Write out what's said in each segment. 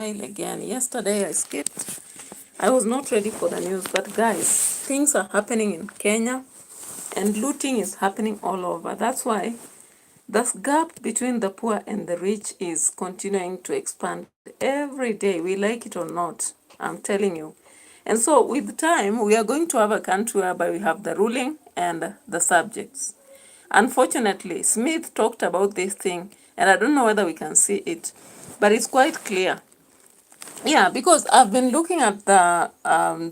Again. Yesterday I skipped. I was not ready for the news, but guys, things are happening in Kenya and looting is happening all over. That's why the gap between the poor and the rich is continuing to expand every day, we like it or not, I'm telling you. And so with time, we are going to have a country whereby we have the ruling and the subjects. Unfortunately, Smith talked about this thing, and I don't know whether we can see it, but it's quite clear. Yeah, because I've been looking at the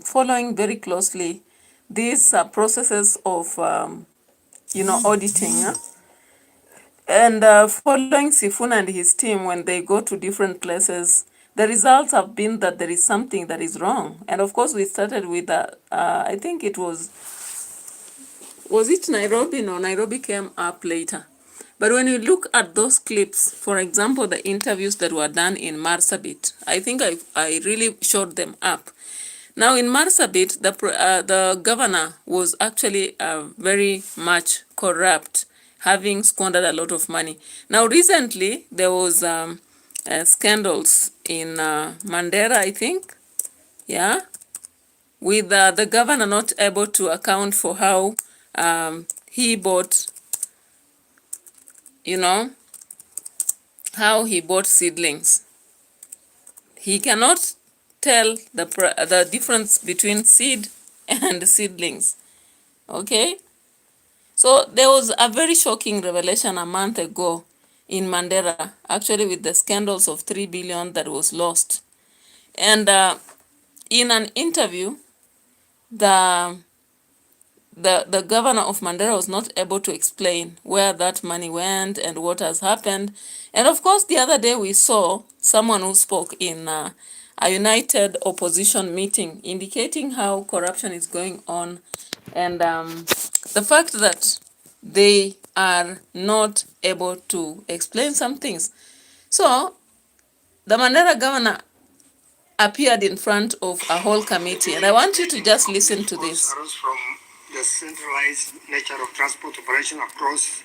following very closely these processes of auditing, and following Sifuna and his team when they go to different places. The results have been that there is something that is wrong, and of course we started with I think it was it Nairobi? No, Nairobi came up later. But when you look at those clips, for example, the interviews that were done in MARSABIT, I think I really showed them up. Now in MARSABIT, the governor was actually very much corrupt, having squandered a lot of money. Now recently, there was scandals in Mandera, I think, yeah, with the governor not able to account for how he bought, how he bought seedlings. He cannot tell the difference between seed and seedlings. Okay? So there was a very shocking revelation a month ago in Mandera, actually with the scandals of 3 billion that was lost. And in an interview, the governor of Mandera was not able to explain where that money went and what has happened. And of course, the other day we saw someone who spoke in a united opposition meeting indicating how corruption is going on and the fact that they are not able to explain some things. So the Mandera governor appeared in front of a whole committee, and I want you to just listen to this. Arose from the centralized nature of transport operation across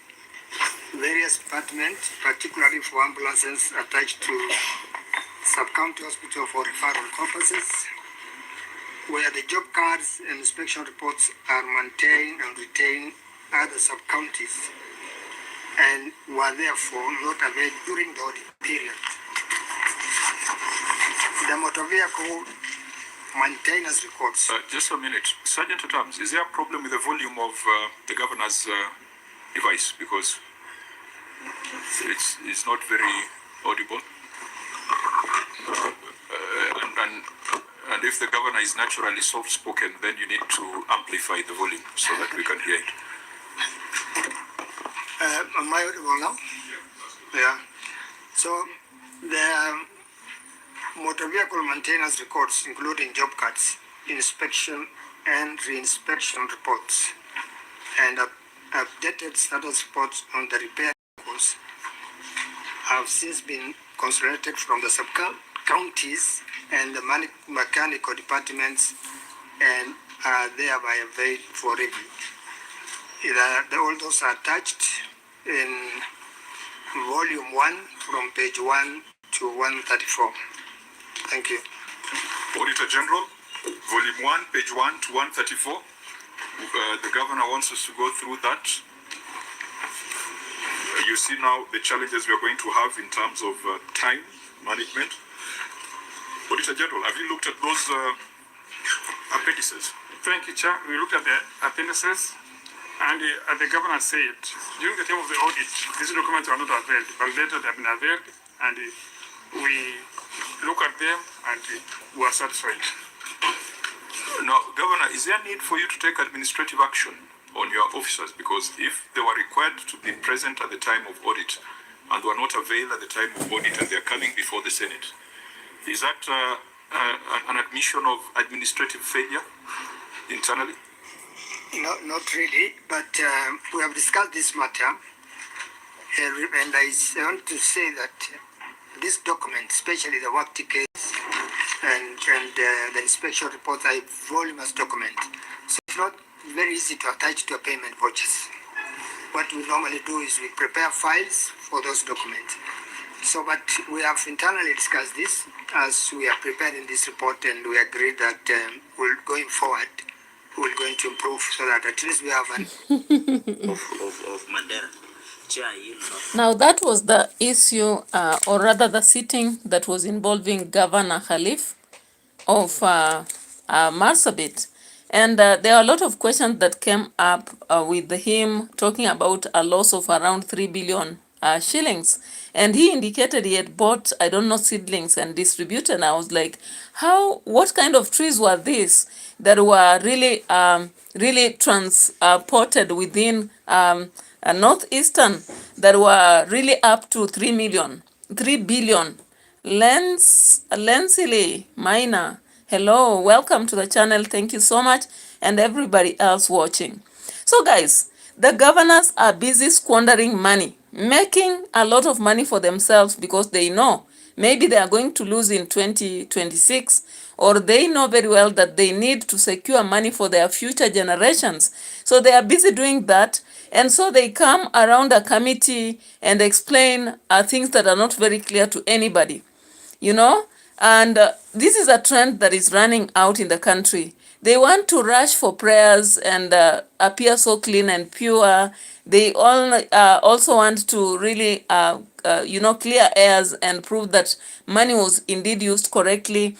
various departments, particularly for ambulances attached to sub-county hospital for referral purposes, where the job cards and inspection reports are maintained and retained at the sub-counties and were therefore not available during the audit period. The motor vehicle maintenance records. Just a minute. Sergeant at Arms, is there a problem with the volume of the governor's device? Because it's not very audible. And if the governor is naturally soft-spoken, then you need to amplify the volume so that we can hear it. Am I audible now? Yeah. So the motor vehicle maintenance records, including job cards, inspection and reinspection reports, and updated status reports on the repair vehicles have since been consolidated from the sub-counties and the mechanical departments and are thereby available for review. All those are attached in volume 1 from page 1 to 134. Thank you. Auditor General, volume 1, page 1 to 134. The governor wants us to go through that. You see now the challenges we are going to have in terms of time management. Auditor General, have you looked at those appendices? Thank you, Chair. We looked at the appendices, and as the governor said, during the time of the audit, these documents are not availed, but later they have been availed, and we look at them and we are satisfied. Now, Governor, is there a need for you to take administrative action on your officers? Because if they were required to be present at the time of audit and were not availed at the time of audit and they are coming before the Senate, is that an admission of administrative failure internally? No, not really, but we have discussed this matter, and I want to say that this document, especially the work tickets and the inspection reports, are voluminous document. So it's not very easy to attach to a payment vouchers. What we normally do is we prepare files for those documents. So, but we have internally discussed this as we are preparing this report, and we agreed that we're going forward, we're going to improve so that at least we have an of Mandela. Now that was the issue, or rather the sitting that was involving Governor Khalif of Marsabit. And there are a lot of questions that came up with him talking about a loss of around 3 billion shillings. And he indicated he had bought, I don't know, seedlings and distributed. And I was like, what kind of trees were these that were really transported within Northeastern that were really up to 3 billion. Lensily Minor, hello, welcome to the channel. Thank you so much, and everybody else watching. So guys, the governors are busy squandering money, making a lot of money for themselves because they know maybe they are going to lose in 2026, or they know very well that they need to secure money for their future generations. So they are busy doing that, and so they come around a committee and explain things that are not very clear to anybody. And this is a trend that is running out in the country. They want to rush for prayers and appear so clean and pure. They all also want to really, clear airs and prove that money was indeed used correctly.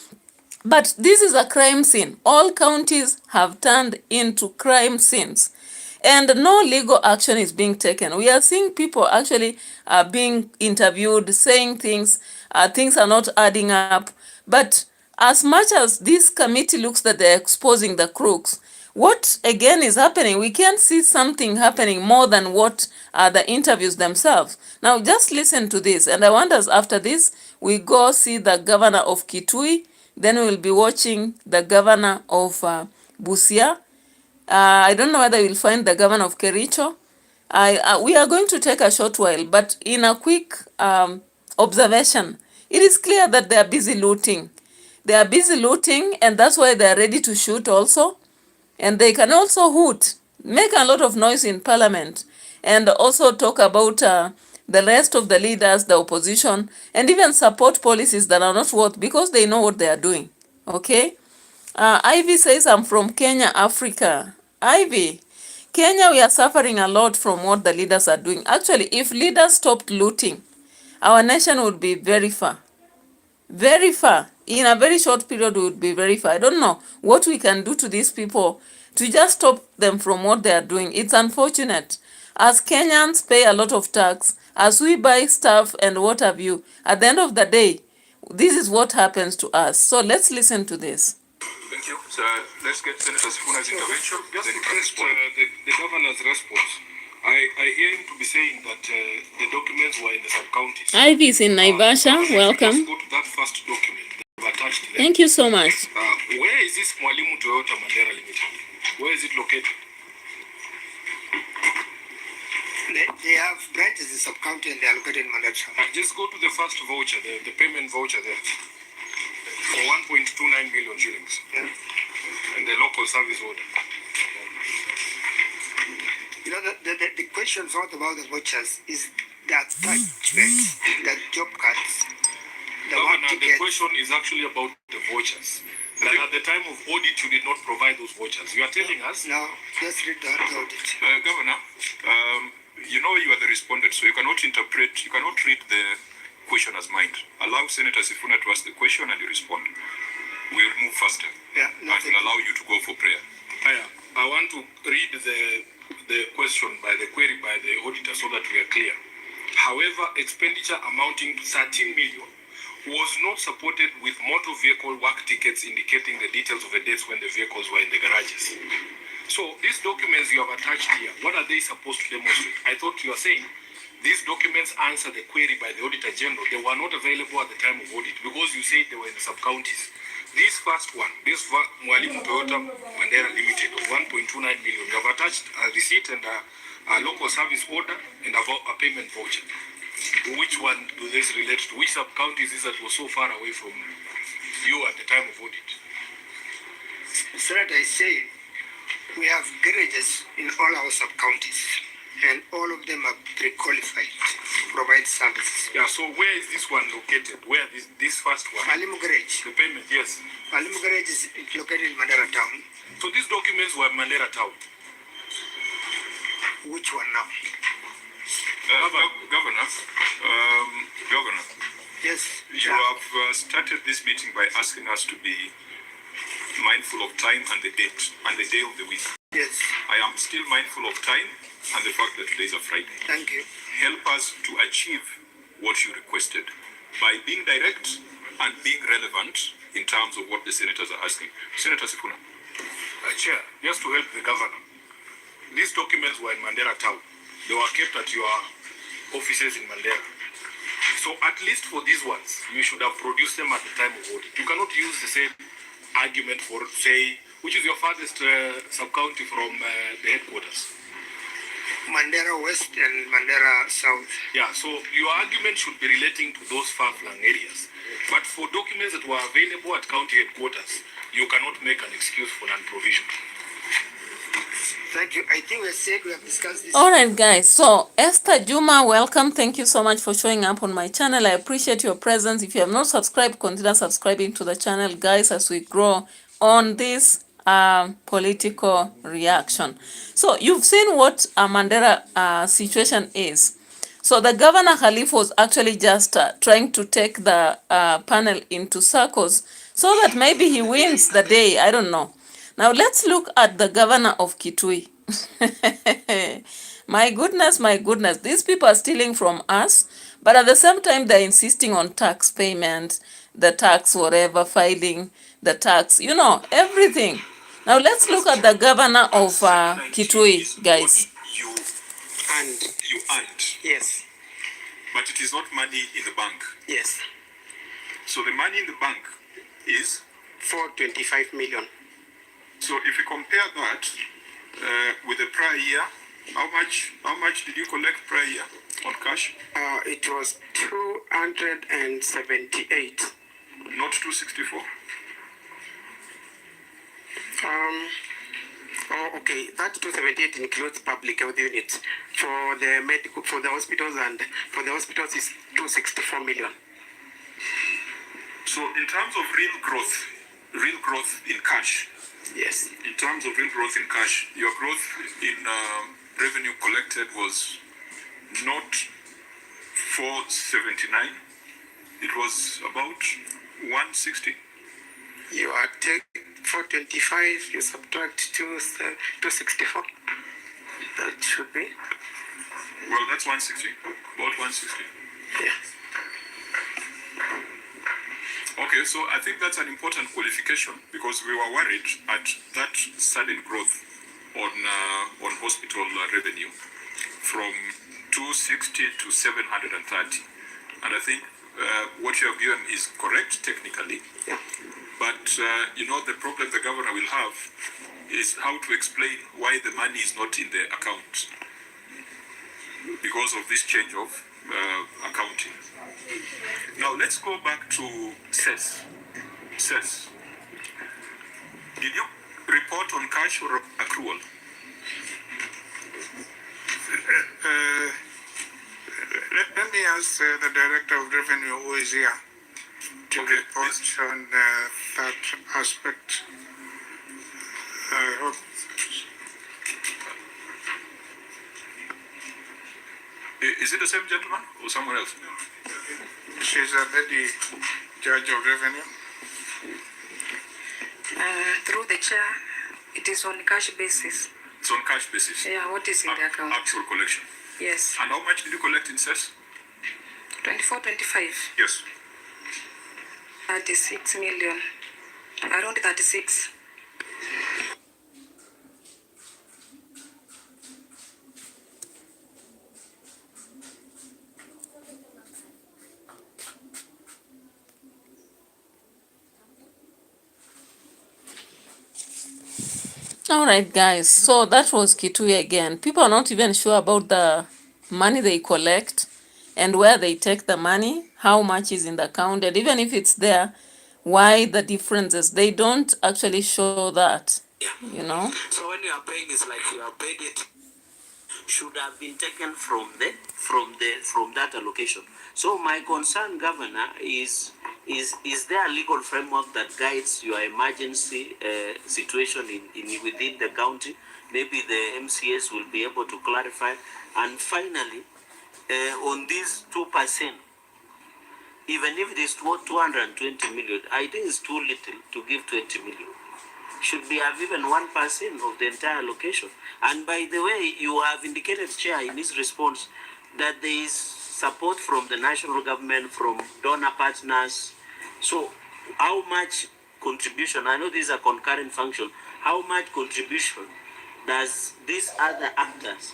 But this is a crime scene. All counties have turned into crime scenes, and no legal action is being taken. We are seeing people actually being interviewed, saying things are not adding up. But as much as this committee looks that they're exposing the crooks, what again is happening? We can't see something happening more than what the interviews themselves. Now just listen to this, and I want us after this, we go see the governor of Kitui, then we'll be watching the governor of Busia. I don't know whether you'll find the governor of Kericho. We are going to take a short while, but in a quick observation, it is clear that they are busy looting. They are busy looting, and that's why they are ready to shoot also. And they can also hoot, make a lot of noise in parliament, and also talk about the rest of the leaders, the opposition, and even support policies that are not worth, because they know what they are doing. Okay? Ivy says, I'm from Kenya, Africa. Ivy, Kenya, we are suffering a lot from what the leaders are doing. Actually, if leaders stopped looting, our nation would be very far. Very far. In a very short period, we would be very far. I don't know what we can do to these people to just stop them from what they are doing. It's unfortunate. As Kenyans pay a lot of tax, as we buy stuff and what have you, at the end of the day, this is what happens to us. So let's listen to this. Thank you. So let's get Senator Sifuna's intervention. Just to request the governor's response. I hear him to be saying that the documents were in the sub-counties. Ivy is in Naivasha. Welcome. Let's go to that first document. Attached there. Thank you so much. Where is this Mwalimu Toyota Mandera Limited? Where is it located? They have branches in sub-county and they are located in Mandera. Just go to the first voucher, the payment voucher there. For 1.29 million shillings. Yeah. And the local service order. You know, the question is not about the vouchers, is the attachment, the job cards, the one Governor, the ticket. question is actually about the vouchers. That at the time of audit, you did not provide those vouchers. You are telling us? No, let's read the audit. Governor, you know you are the respondent, so you cannot interpret, you cannot read the question as mind. Allow Senator Sifuna to ask the question and you respond. We will move faster. Yeah, And will allow you to go for prayer. I want to read the question the query by the auditor so that we are clear. However, expenditure amounting to 13 million was not supported with motor vehicle work tickets indicating the details of the dates when the vehicles were in the garages. So these documents you have attached here, what are they supposed to demonstrate? I thought you are saying these documents answer the query by the Auditor General. They were not available at the time of audit because you said they were in the sub-counties. This first one, this Mwalimu Toyota Mandera Limited of 1.29 million, you have attached a receipt and a local service order and a payment voucher. Which one do these relate to? Which sub-counties is that was so far away from you at the time of audit? Senator, I say we have garages in all our sub-counties and all of them are pre-qualified. provide services. Yeah, so where is this one located? Where this first one? Alimu Garage. The payment, yes. Alimu Garage is located in Mandera town. So these documents were Mandera town. Which one now? Governor, Governor. Yes. You have started this meeting by asking us to be mindful of time and the date and the day of the week. Yes. I am still mindful of time and the fact that today is a Friday. Thank you. Help us to achieve what you requested by being direct and being relevant in terms of what the senators are asking. Senator Sifuna. Chair, just to help the governor, these documents were in Mandera town. They were kept at your offices in Mandera. So at least for these ones, you should have produced them at the time of audit. You cannot use the same argument for, say, which is your farthest sub-county from the headquarters? Mandera West and Mandera South. Yeah, so your argument should be relating to those far-flung areas. But for documents that were available at county headquarters, you cannot make an excuse for non-provision. Thank you. I think we have discussed this. All right, guys. So, Esther Juma, welcome. Thank you so much for showing up on my channel. I appreciate your presence. If you have not subscribed, consider subscribing to the channel, guys, as we grow on this political reaction. So, you've seen what Mandera situation is. So, the Governor Khalif was actually just trying to take the panel into circles so that maybe he wins the day. I don't know. Now, let's look at the governor of Kitui. My goodness, my goodness. These people are stealing from us, but at the same time, they're insisting on tax payment, the tax whatever, filing, the tax, you know, everything. Now, let's look at the governor of Kitui, guys. You And earned, yes, but it is not money in the bank. yes, So the money in the bank is, 425 million. so if you compare that with the prior year, how much did you collect prior year on cash? It was 278. Not 264. Oh, okay. That 278 includes public health units. For the medical, for the hospitals, and for the hospitals is 264 million. So in terms of real growth in cash, Yes. in terms of real growth in cash, your growth in revenue collected was not 479. It was about 160. You are take 425. You subtract 264. That should be. Well, that's 160. About 160. Yeah. Okay, so I think that's an important qualification because we were worried at that sudden growth on hospital revenue from 260 to 730, and I think what you have given is correct technically. Yeah. But you know, the problem the governor will have is how to explain why the money is not in the account because of this change of accounting. Now let's go back to CES. CES. Did you report on cash or accrual? Let me ask the Director of Revenue who is here to Okay, report please. on that aspect. Is it the same gentleman or someone else? She's a lady judge of revenue. Through the chair, it is on cash basis. It's on cash basis. Yeah, what is in the account? Actual collection. Yes, And how much did you collect in CES? 24, 25, Yes. 36 million, around 36. All right, guys. So that was Kitui again. People are not even sure about the money they collect and where they take the money, how much is in the account, and even if it's there, why the differences. They don't actually show that, you know. So when you are paying, it's like you are paying it should have been taken from that allocation. So my concern, Governor, is there a legal framework that guides your emergency situation within the county? Maybe the MCS will be able to clarify. And finally, on this 2%, even if it is 220 million, I think it's too little to give 20 million. Should be have even 1% of the entire allocation. And by the way, you have indicated, Chair, in this response that there is support from the national government, from donor partners. So how much contribution, I know this is a concurrent function, how much contribution does these other actors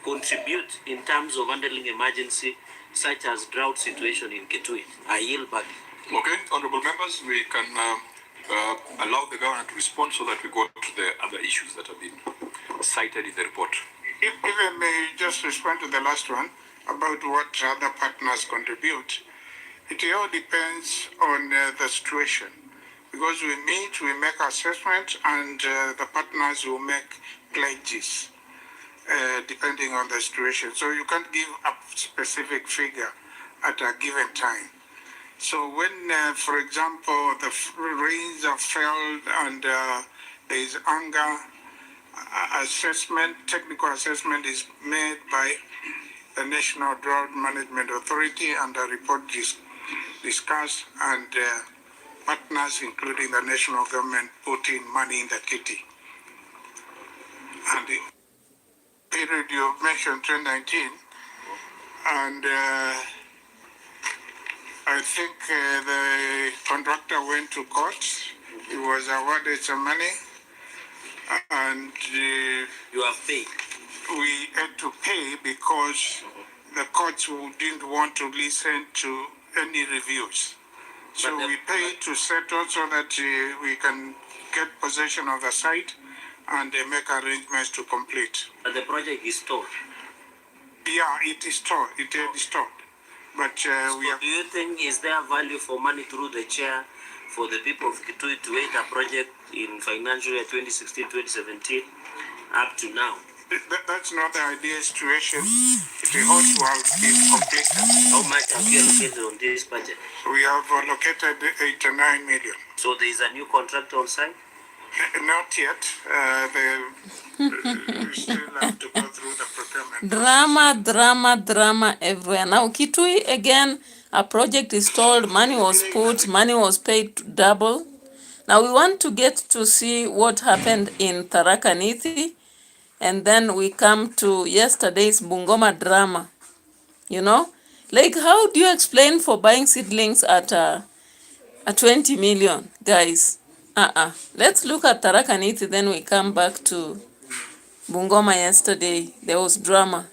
contribute in terms of handling emergency such as drought situation in Kitui? I yield back. Okay, honorable members, we can allow the governor to respond so that we go to the other issues that have been cited in the report. If I may just respond to the last one about what other partners contribute, it all depends on the situation. Because we meet, we make assessments, and the partners will make pledges depending on the situation. So you can't give a specific figure at a given time. So when, for example, the rains have failed and there is anger, assessment, technical assessment is made by the National Drought Management Authority, and a report is discussed, and partners, including the national government, put in money in the kitty. And the period you mentioned, 2019, and I think the contractor went to court. He was awarded some money, and You have paid. we had to pay because the courts didn't want to listen to any reviews. So we paid to settle so that we can get possession of the site and make arrangements to complete. But the project is stalled. Yeah, it is stored. It is stored. But we have. Do you think is there value for money through the chair for the people of Kitui to wait a project in financial year 2016-2017 up to now? That's not the ideal situation. It ought to have been completed. How much have you allocated on this budget? We have allocated 89 million. So there is a new contractor on site? Not yet. We still have to go through the procurement. Drama everywhere. Now Kitui, again, a project is told, money was put, money was paid double. Now we want to get to see what happened in Tharaka Nithi, and then we come to yesterday's Bungoma drama. You know? Like, how do you explain for buying seedlings at 20 million, guys? Let's look at Tharaka Nithi, then we come back to Bungoma yesterday. There was drama.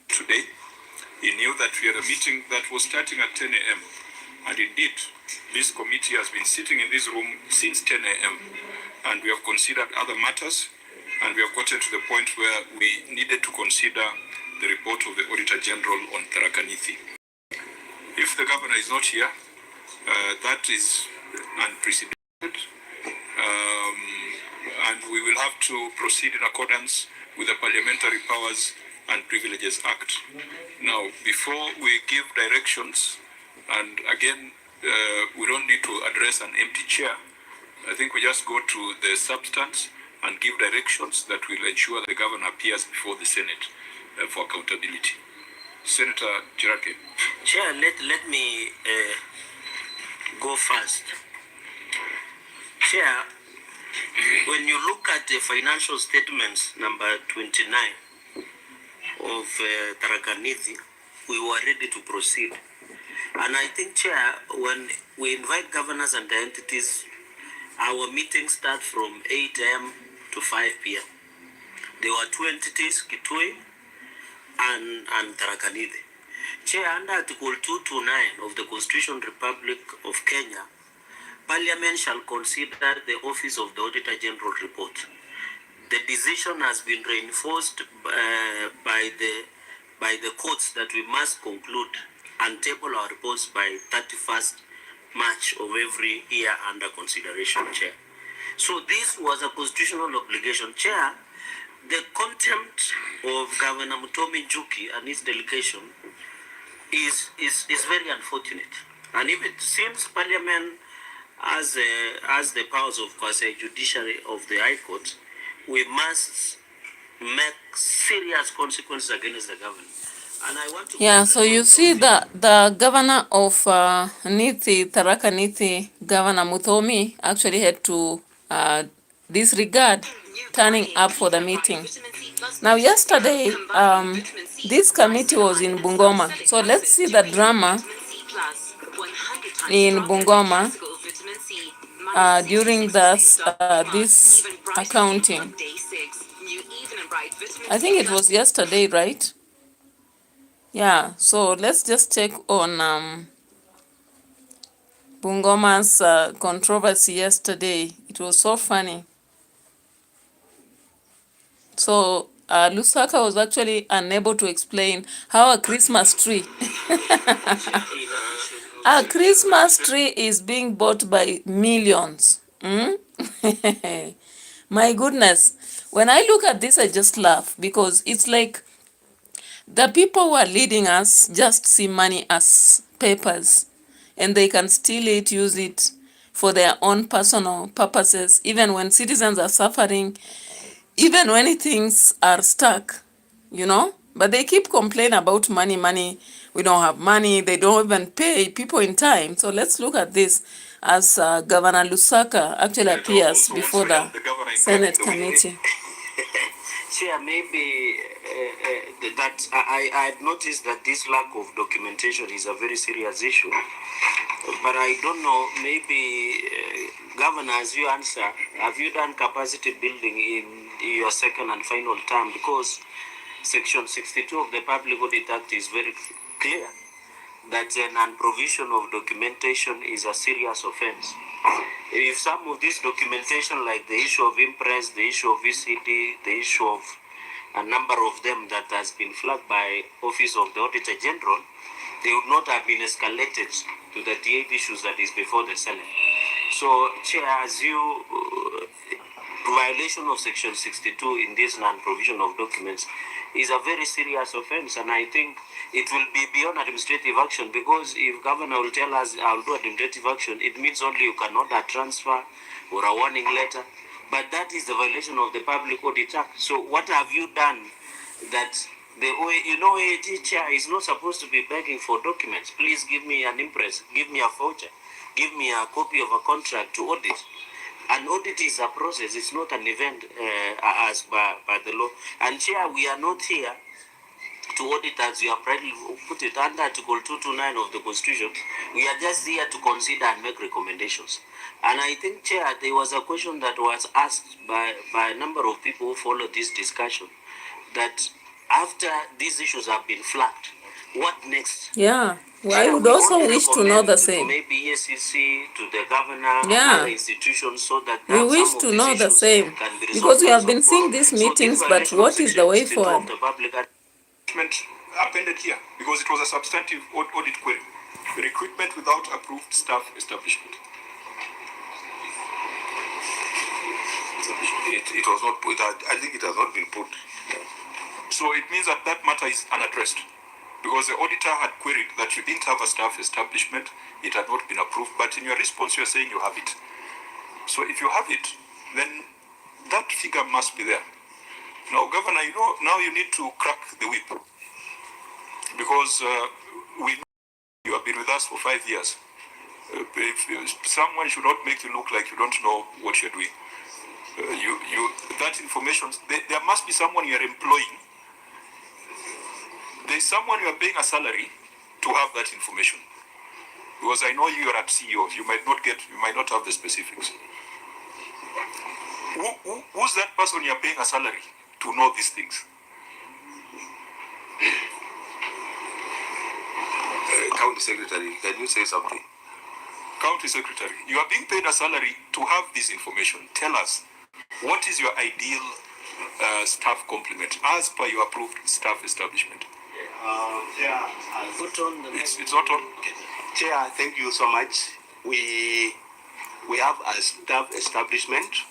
Today, he knew that we had a meeting that was starting at 10 a.m. And indeed, this committee has been sitting in this room since 10 a.m. And we have considered other matters, and we have gotten to the point where we needed to consider the report of the Auditor General on Tharaka Nithi. If the governor is not here, that is unprecedented, and we will have to proceed in accordance with the Parliamentary Powers and Privileges Act. Now, before we give directions, and again, we don't need to address an empty chair. I think we just go to the substance and give directions that will ensure the governor appears before the Senate for accountability. Senator Jirake. Chair, let me go first. Chair, when you look at the financial statements number 29 of Tharaka Nithi, we were ready to proceed. And I think, Chair, when we invite governors and the entities, our meetings start from 8 a.m. to 5 p.m. There were two entities, Kitui and Tharaka Nithi. Chair, under Article 229 of the Constitution Republic of Kenya, Parliament shall consider the Office of the Auditor General report. The decision has been reinforced by the courts that we must conclude and table our reports by 31st March of every year under consideration, Chair. So this was a constitutional obligation, Chair. The contempt of Governor Mutomi Njuki and his delegation is very unfortunate. And if it seems Parliament has the powers of quasi-judiciary of the High Court, we must make serious consequences against the government. And I want to... Yeah, so you see the governor of Nithi, Tharaka Nithi, Governor Mutomi, actually had to disregard turning up for the meeting. Now, yesterday, this committee was in Bungoma. So let's see the drama in Bungoma during this accounting. I think it was yesterday, right? Yeah, so let's just check on Bungoma's controversy yesterday. It was so funny. So Lusaka was actually unable to explain how a Christmas tree, a Christmas tree is being bought by millions. My goodness. When I look at this, I just laugh because it's like the people who are leading us just see money as papers and they can steal it, use it for their own personal purposes, even when citizens are suffering, even when things are stuck, you know. But they keep complaining about money, we don't have money, they don't even pay people in time. So let's look at this as Governor Lusaka actually appears before the Senate committee. Chair, maybe that I noticed that this lack of documentation is a very serious issue. But I don't know, maybe, Governor, as you answer, have you done capacity building in your second and final term? Because Section 62 of the Public Audit Act is very clear that a non-provision of documentation is a serious offense. If some of this documentation, like the issue of impress, the issue of VCD, the issue of a number of them that has been flagged by Office of the Auditor General, they would not have been escalated to the T8 issues that is before the Senate. So, Chair, as you, violation of Section 62 in this non-provision of documents is a very serious offense, and I think it will be beyond administrative action, because if Governor will tell us, I'll do administrative action, it means only you cannot a transfer or a warning letter, but that is the violation of the Public Audit Act. So what have you done that the OAG chair is not supposed to be begging for documents? Please give me an impress, give me a voucher, give me a copy of a contract to audit. An audit is a process, it's not an event as by the law. And Chair, we are not here to audit, as you have rightly put it, under Article 229 of the Constitution. We are just here to consider and make recommendations. And I think, Chair, there was a question that was asked by a number of people who followed this discussion, that after these issues have been flagged, what next? Yeah, well, I would also wish to know the same. Maybe ESCC, to the governor, and Yeah, other institutions, so that we wish to know the same, because we have been seeing these meetings, but what is the way forward? Appended here because it was a substantive audit query. Recruitment without approved staff establishment. It was not put. I think it has not been put. So it means that that matter is unaddressed, because the auditor had queried that you didn't have a staff establishment, it had not been approved, but in your response you are saying you have it. So if you have it, then that figure must be there. Now, Governor, you know, now you need to crack the whip, because we know you have been with us for 5 years. Someone should not make you look like you don't know what you're doing. That information, there must be someone you are employing. There's someone you are paying a salary to have that information. Because I know you are at CEO, you might not have the specifics. Who's that person you are paying a salary to know these things? County Secretary, can you say something? County Secretary, you are being paid a salary to have this information. Tell us, what is your ideal staff complement as per your approved staff establishment? It's not on. Chair, thank you so much. We have a staff establishment.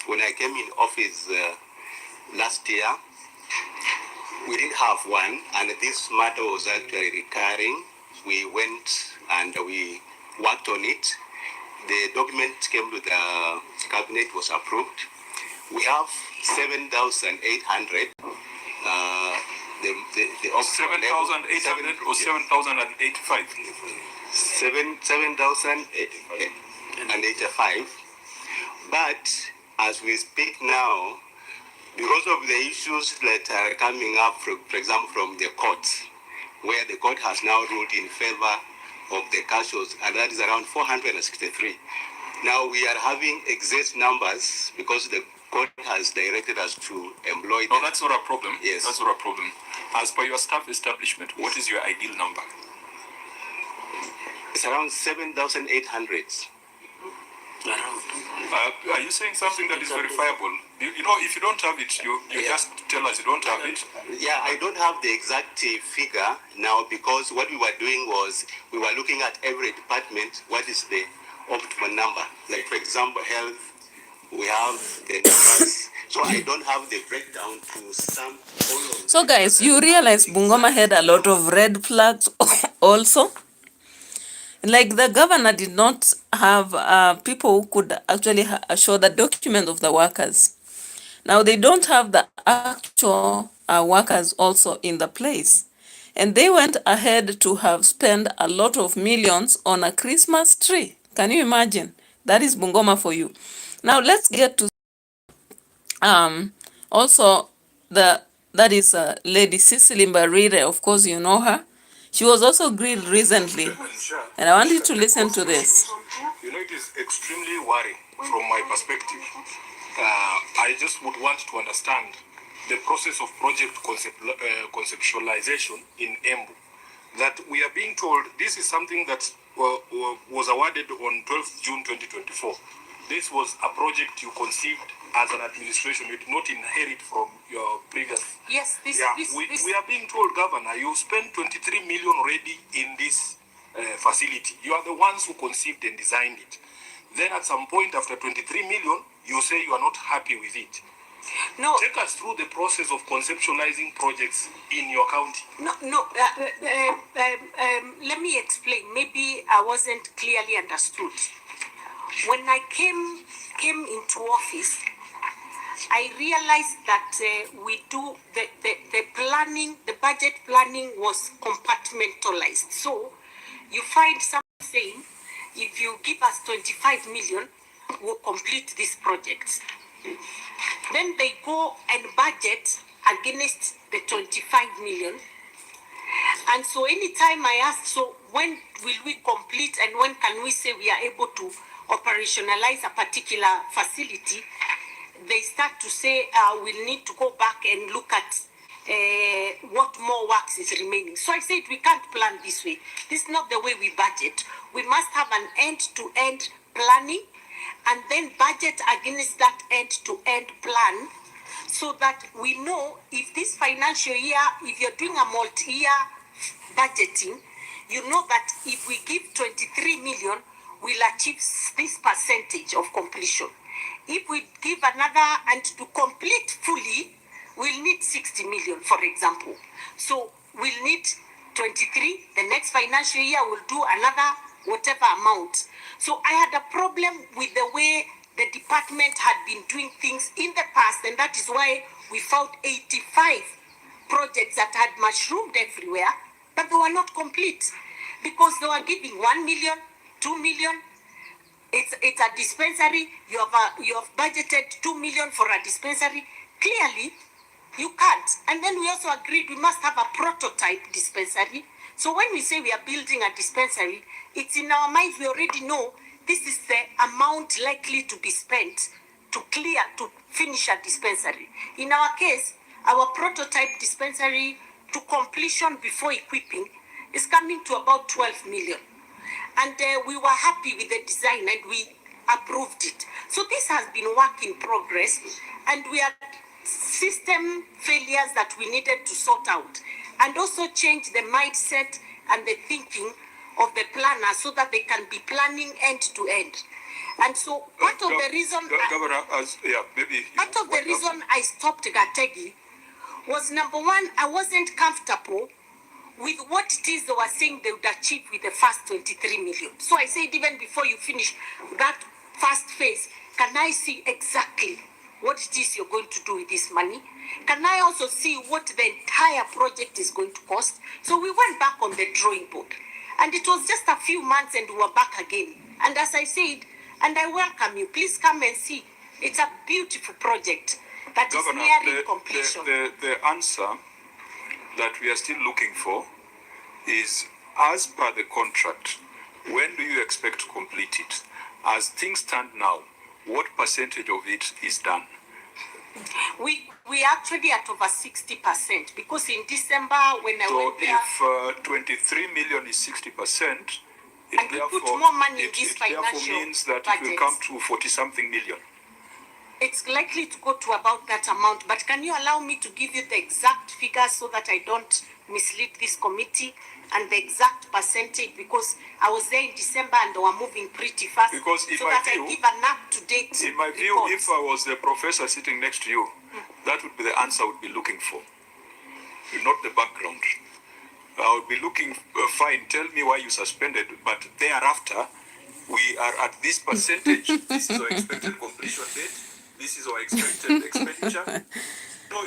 When I came in office last year, we didn't have one, and this matter was actually recurring. We went and we worked on it. The document came to the cabinet, was approved. We have 7,800. The 7,800 or 7,085? 7,085. But as we speak now, because of the issues that are coming up, for example, from the courts, where the court has now ruled in favor of the casuals, and that is around 463. Now we are having excess numbers because the court has directed us to employ them. No, that's not a problem. Yes. That's not a problem. As per your staff establishment, what is your ideal number? It's around 7,800. Are you saying something that is verifiable? You know, if you don't have it, you just tell us you don't have it. Yeah, I don't have the exact figure now, because what we were doing was we were looking at every department, what is the optimal number. Like, for example, health, we have the numbers. So I don't have the breakdown to some. So guys, you realize Bungoma had a lot of red flags also. Like the governor did not have people who could actually show the document of the workers. Now they don't have the actual workers also in the place. And they went ahead to have spent a lot of millions on a Christmas tree. Can you imagine? That is Bungoma for you. Now let's get to also that is Lady Cecily Mbarire. Of course you know her. She was also grilled recently, and I want you to listen to this. You know, it is extremely worrying from my perspective. I just would want to understand the process of project conceptualization in Embu. That we are being told this is something that was awarded on 12th June 2024. This was a project you conceived as an administration. You did not inherit from your previous. Yes, this. We are being told, Governor, you spent 23 million already in this facility. You are the ones who conceived and designed it. Then at some point after 23 million, you say you are not happy with it. No. Take us through the process of conceptualizing projects in your county. Let me explain. Maybe I wasn't clearly understood. When I came into office, I realized that we do the planning, the budget planning was compartmentalized. So you find someone saying, if you give us 25 million, we'll complete this project. Then they go and budget against the 25 million. And so anytime I ask, so when will we complete and when can we say we are able to operationalize a particular facility, they start to say we'll need to go back and look at what more works is remaining. So I said we can't plan this way. This is not the way we budget. We must have an end-to-end planning and then budget against that end-to-end plan so that we know if this financial year, if you're doing a multi-year budgeting, you know that if we give 23 million, we'll achieve this percentage of completion. If we give another, and to complete fully, we'll need 60 million, for example. So we'll need 23. The next financial year, we'll do another whatever amount. So I had a problem with the way the department had been doing things in the past, and that is why we found 85 projects that had mushroomed everywhere, but they were not complete because they were giving 1 million, 2 million. It's a dispensary. You have budgeted 2 million for a dispensary. Clearly, you can't. And then we also agreed we must have a prototype dispensary. So when we say we are building a dispensary, it's in our minds. We already know this is the amount likely to be spent to finish a dispensary. In our case, our prototype dispensary to completion before equipping is coming to about 12 million. And we were happy with the design and we approved it. So this has been work in progress, and we had system failures that we needed to sort out, and also change the mindset and the thinking of the planner so that they can be planning end to end. And so part of the reason Governor, part of the reason I stopped Gategi was, number one, I wasn't comfortable with what it is they were saying they would achieve with the first 23 million. So I said, even before you finish that first phase, can I see exactly what it is you're going to do with this money? Can I also see what the entire project is going to cost? So we went back on the drawing board. And it was just a few months and we were back again. And as I said, and I welcome you, please come and see. It's a beautiful project that Governor, is nearing completion. the answer that we are still looking for is, as per the contract, when do you expect to complete it? As things stand now, what percentage of it is done? We actually at over 60%, because in December when I went there, if 23 million is 60%, it and we therefore, put more money in this it therefore financial means that it will budget, come to 40-something million. it's likely to go to about that amount. But can you allow me to give you the exact figures so that I don't mislead this committee, and the exact percentage, because I was there in December and they were moving pretty fast. Because in so my that view, I give an up-to-date in my view, report. if I was the professor sitting next to you, that would be the answer I would be looking for, not the background. I would be looking, fine, tell me why you suspended, but thereafter, we are at this percentage. This is our expected completion date. This is our expected expenditure.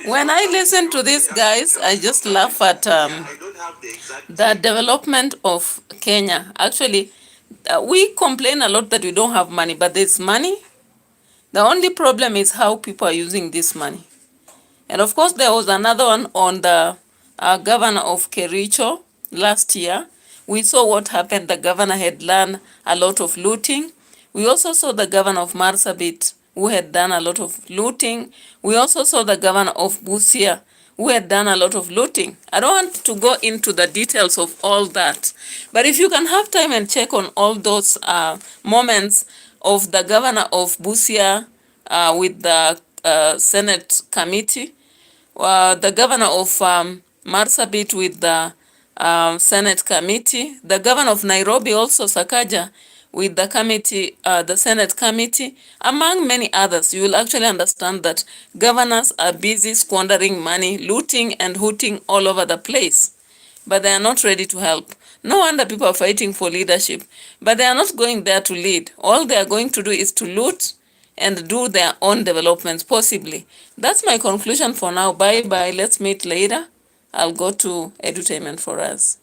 When I listen to these guys, I just laugh at the development of Kenya. Actually, we complain a lot that we don't have money, but there's money. The only problem is how people are using this money. And of course, there was another one on the governor of KERICHO last year. We saw what happened. The governor had done a lot of looting. We also saw the governor of MARSABIT, who had done a lot of looting. We also saw the governor of BUSIA, who had done a lot of looting. I don't want to go into the details of all that. But if you can have time and check on all those moments of the governor of BUSIA with the Senate committee, the governor of MARSABIT with the Senate committee, the governor of Nairobi also, Sakaja, with the committee, the Senate committee, among many others, you will actually understand that governors are busy squandering money, looting and hooting all over the place. But they are not ready to help. No wonder people are fighting for leadership. But they are not going there to lead. All they are going to do is to loot and do their own developments, possibly. That's my conclusion for now. Bye-bye. Let's meet later. I'll go to edutainment for us.